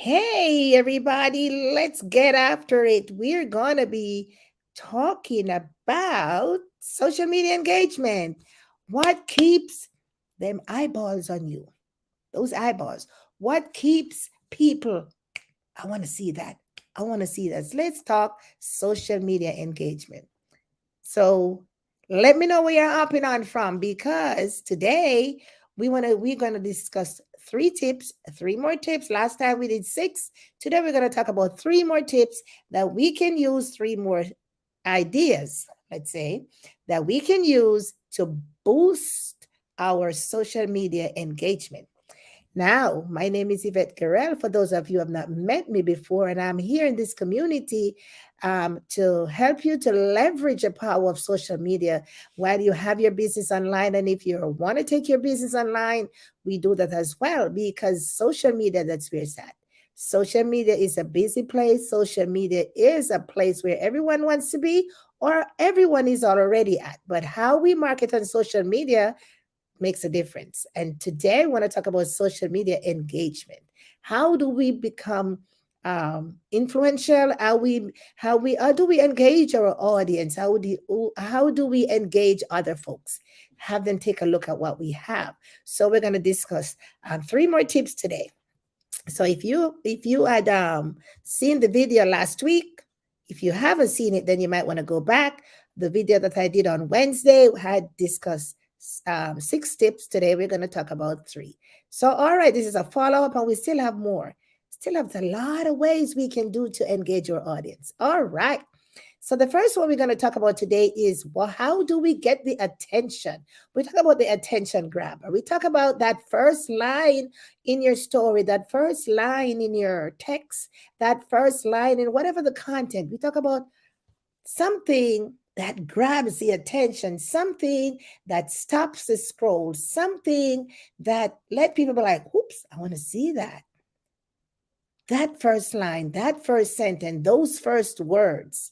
Hey, everybody, let's get after it. We're going to be talking about social media engagement. What keeps them eyeballs on you? Those eyeballs. What keeps people? I want to see that. I want to see that. So let's talk social media engagement. So let me know where you're hopping on from because today we're gonna discuss three tips, three more tips. Last time we did six. Today we're gonna talk about three more tips that we can use, three more ideas, let's say, that we can use to boost our social media engagement. Now, my name is Yvette Carell. For those of you who have not met me before, and I'm here in this community to help you to leverage the power of social media while you have your business online. And if you want to take your business online, we do that as well because social media, that's where it's at. Social media is a busy place. Social media is a place where everyone wants to be or everyone is already at. But how we market on social media makes a difference. And today I want to talk about social media engagement. How do we become influential? How do we engage our audience? How do we engage other folks? Have them take a look at what we have. So we're going to discuss three more tips today. So if you had seen the video last week, if you haven't seen it, then you might want to go back. The video that I did on Wednesday had discussed six tips. Today we're going to talk about three. So all right, this is a follow up, and we still have more. Still have a lot of ways we can do to engage your audience. All right. So the first one we're going to talk about today is, well, how do we get the attention? We talk about the attention grabber. We talk about that first line in your story, that first line in your text, that first line in whatever the content. We talk about something that grabs the attention, something that stops the scroll, something that let people be like, oops, I want to see that. That first line, that first sentence, those first words.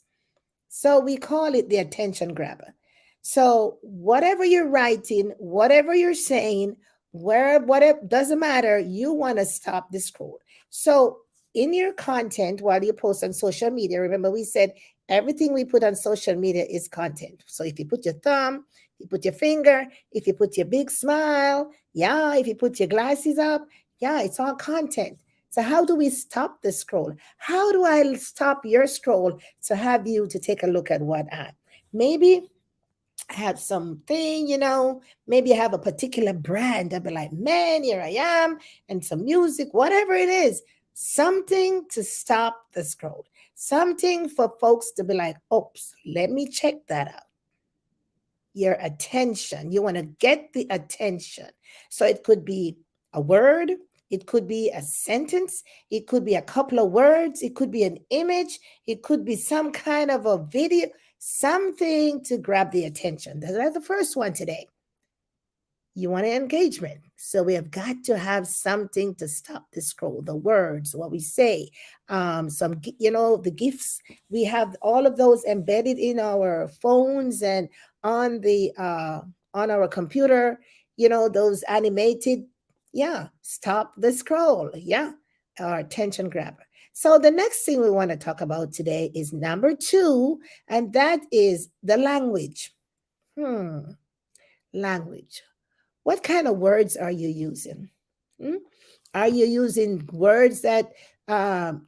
So we call it the attention grabber. So whatever you're writing, whatever you're saying, where whatever doesn't matter, you want to stop the scroll. So in your content while you post on social media, remember we said everything we put on social media is content. So if you put your thumb, you put your finger, if you put your big smile, yeah, if you put your glasses up, yeah, it's all content. So how do we stop the scroll? How do I stop your scroll to have you to take a look at what I maybe have something, maybe I have a particular brand. I'll be like, man, here I am, and some music, whatever it is, something to stop the scroll, something for folks to be like, oops, let me check that out. Your attention. You want to get the attention. So it could be a word, it could be a sentence, it could be a couple of words, it could be an image, it could be some kind of a video, something to grab the attention. That's the first one today. You want an engagement. So we have got to have something to stop the scroll, the words, what we say, the gifts. We have all of those embedded in our phones and on the on our computer, those animated, yeah, stop the scroll. Yeah, our attention grabber. So the next thing we want to talk about today is number two, and that is the language. Hmm, language. What kind of words are you using? Hmm? Are you using words that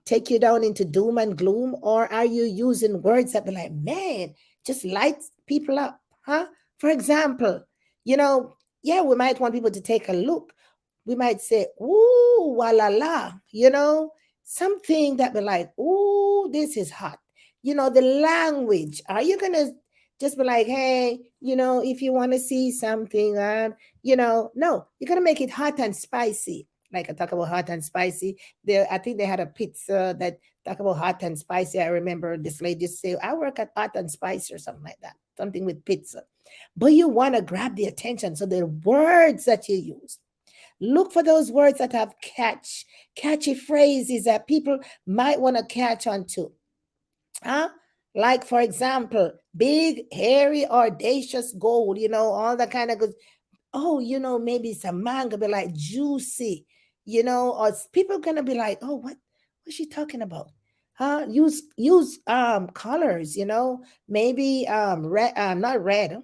take you down into doom and gloom, or are you using words that be like, man, just light people up, huh? For example, yeah, we might want people to take a look. We might say, ooh, wa la la, something that be like, ooh, this is hot. The language. Are you gonna just be like, hey, if you want to see something, no, you're gonna make it hot and spicy. Like I talk about hot and spicy. I think they had a pizza that talk about hot and spicy. I remember this lady say, I work at hot and spicy or something like that. Something with pizza. But you want to grab the attention. So the words that you use. Look for those words that have catchy phrases that people might want to catch on to. Huh? Like, for example, big, hairy, audacious goal, all that kind of good. Oh, maybe it's a mango, be like juicy, or people gonna be like, oh, what? What's she talking about? Huh? Use colors, maybe red, not red,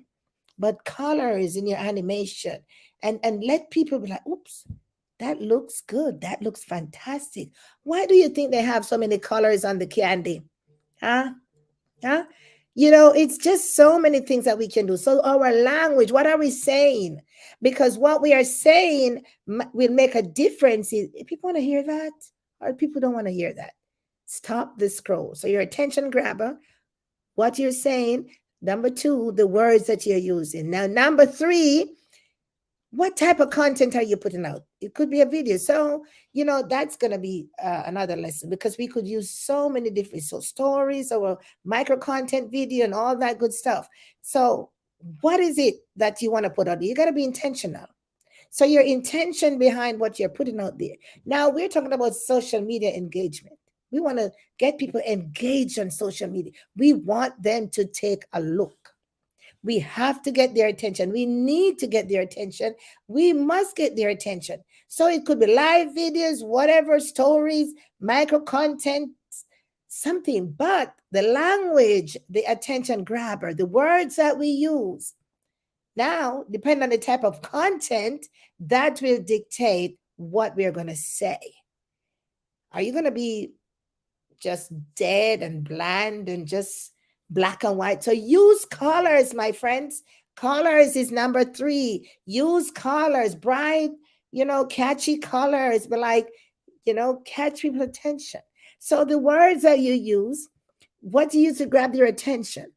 but colors in your animation, and let people be like, oops, that looks good. That looks fantastic. Why do you think they have so many colors on the candy? Huh? Huh? It's just so many things that we can do. So, our language, what are we saying? Because what we are saying will make a difference. If people want to hear that, or people don't want to hear that, stop the scroll. So, your attention grabber, what you're saying. Number two, the words that you're using. Now, number three, what type of content are you putting out? It could be a video. So, that's going to be another lesson, because we could use so many different stories or micro content video and all that good stuff. So, what is it that you want to put out? You got to be intentional. So, your intention behind what you're putting out there. Now, we're talking about social media engagement. We want to get people engaged on social media. We want them to take a look. We have to get their attention. We need to get their attention. We must get their attention. So it could be live videos, whatever, stories, micro content, something. But the language, the attention grabber, the words that we use, now, depending on the type of content, that will dictate what we're going to say. Are you going to be just dead and bland and just black and white? So use colors, my friends. Colors is number three. Use colors, bright, catchy colors, but catch people's attention. So the words that you use, what do you use to grab their attention?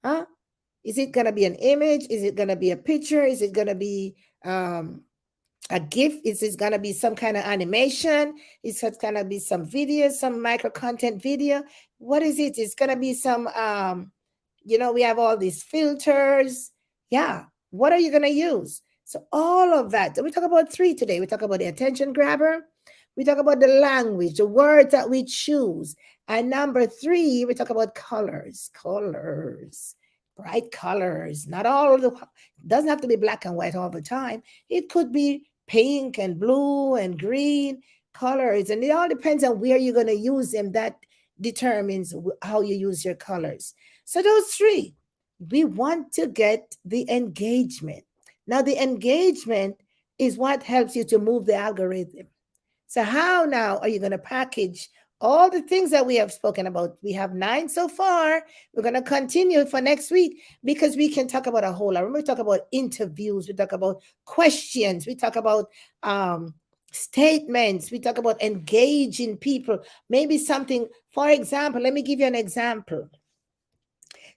Huh? Is it going to be an image? Is it going to be a picture? Is it going to be a GIF? Is it going to be some kind of animation? Is it going to be some video, some micro content video? What is it? It's going to be some, we have all these filters. Yeah. What are you going to use? So all of that. We talk about three today. We talk about the attention grabber. We talk about the language, the words that we choose. And number three, we talk about colors, bright colors. Not all of the, doesn't have to be black and white all the time. It could be pink and blue and green colors. And it all depends on where you're going to use them. That determines how you use your colors. So those three, we want to get the engagement. Now, the engagement is what helps you to move the algorithm. So how now are you going to package all the things that we have spoken about? We have 9 so far. We're going to continue for next week, because we can talk about a whole lot. We talk about interviews. We talk about questions. We talk about statements. We talk about engaging people. Maybe something, for example, let me give you an example.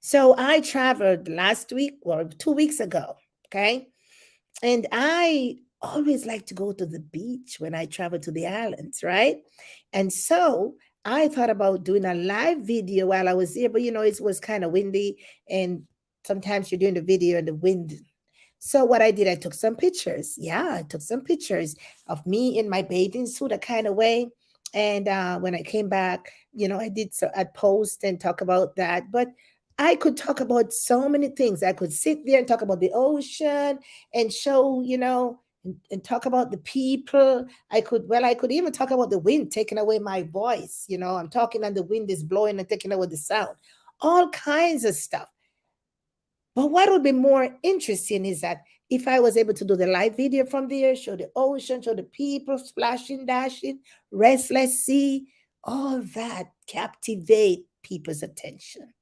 So I traveled last week or 2 weeks ago, okay? And I always like to go to the beach when I travel to the islands, right? And so I thought about doing a live video while I was there, but it was kind of windy, and sometimes you're doing the video and the wind. So what I did, I took some pictures. Yeah, I took some pictures of me in my bathing suit, a kind of way. And when I came back, I did a post and talk about that. But I could talk about so many things. I could sit there and talk about the ocean and show, and talk about the people. I could even talk about the wind taking away my voice. I'm talking and the wind is blowing and taking away the sound. All kinds of stuff. But what would be more interesting is that if I was able to do the live video from there, show the ocean, show the people splashing, dashing, restless sea, all that captivate people's attention.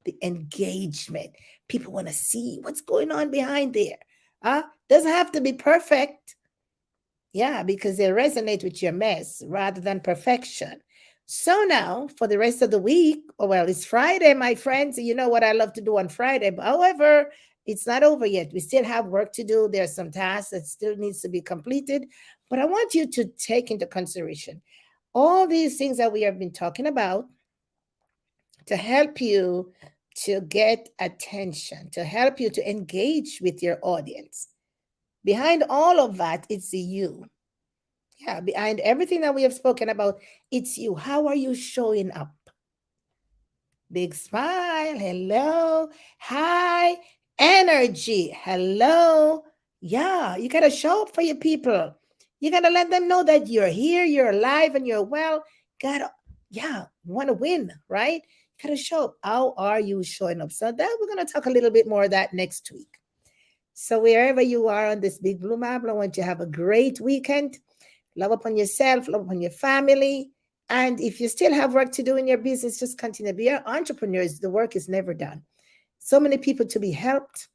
The engagement. People want to see what's going on behind there. Doesn't have to be perfect. Yeah, because they resonate with your mess rather than perfection. So now for the rest of the week, well, it's Friday, my friends. You know what I love to do on Friday. However, it's not over yet. We still have work to do. There's some tasks that still needs to be completed. But I want you to take into consideration all these things that we have been talking about to help you to get attention, to help you to engage with your audience. Behind all of that, it's you. Yeah, behind everything that we have spoken about, it's you. How are you showing up? Big smile. Hello. Hi. Energy. Hello. Yeah, you got to show up for your people. You got to let them know that you're here, you're alive, and you're well. gotta, yeah, want to win, right? Gotta show up. How are you showing up? So that we're gonna talk a little bit more of that next week. So wherever you are on this big blue map, I want you to have a great weekend. Love upon yourself, love upon your family. And if you still have work to do in your business, just continue. Be entrepreneurs. The work is never done. So many people to be helped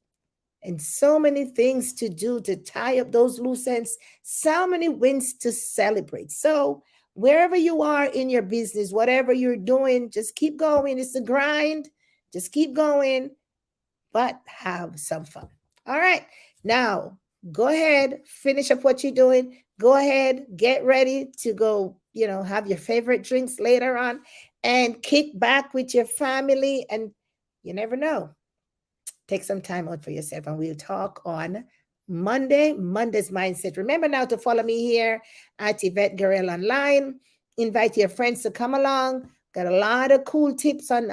and so many things to do to tie up those loose ends, so many wins to celebrate. So, wherever you are in your business, whatever you're doing, just keep going. It's a grind. Just keep going, but have some fun. All right. Now, go ahead, finish up what you're doing. Go ahead, get ready to go, have your favorite drinks later on and kick back with your family. And you never know, take some time out for yourself, and we'll talk on Monday's mindset. Remember now to follow me here at Yvette Guerrero Online. Invite your friends to come along. Got a lot of cool tips on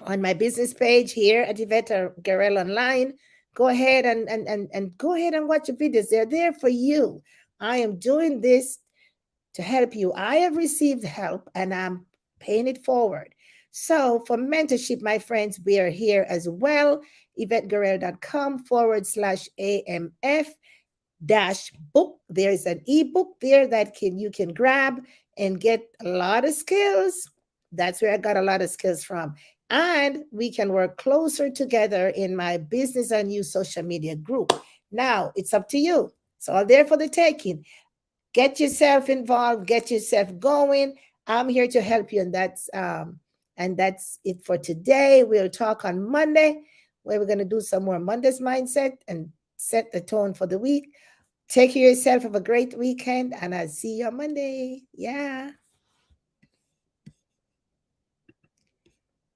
my business page here at Yvette Guerrero Online. Go ahead and go ahead and watch the videos. They're there for you. I am doing this to help you. I have received help and I'm paying it forward. So for mentorship, my friends, we are here as well. YvetteGuerrero.com/AMF dash book. There is an ebook there that you can grab and get a lot of skills. That's where I got a lot of skills from. And we can work closer together in my business and you social media group. Now it's up to you. It's all there for the taking. Get yourself involved, get yourself going. I'm here to help you, and that's it for today. We'll talk on Monday, where we're going to do some more Monday's mindset and set the tone for the week. Take care of yourself. Have a great weekend, and I'll see you on Monday. Yeah.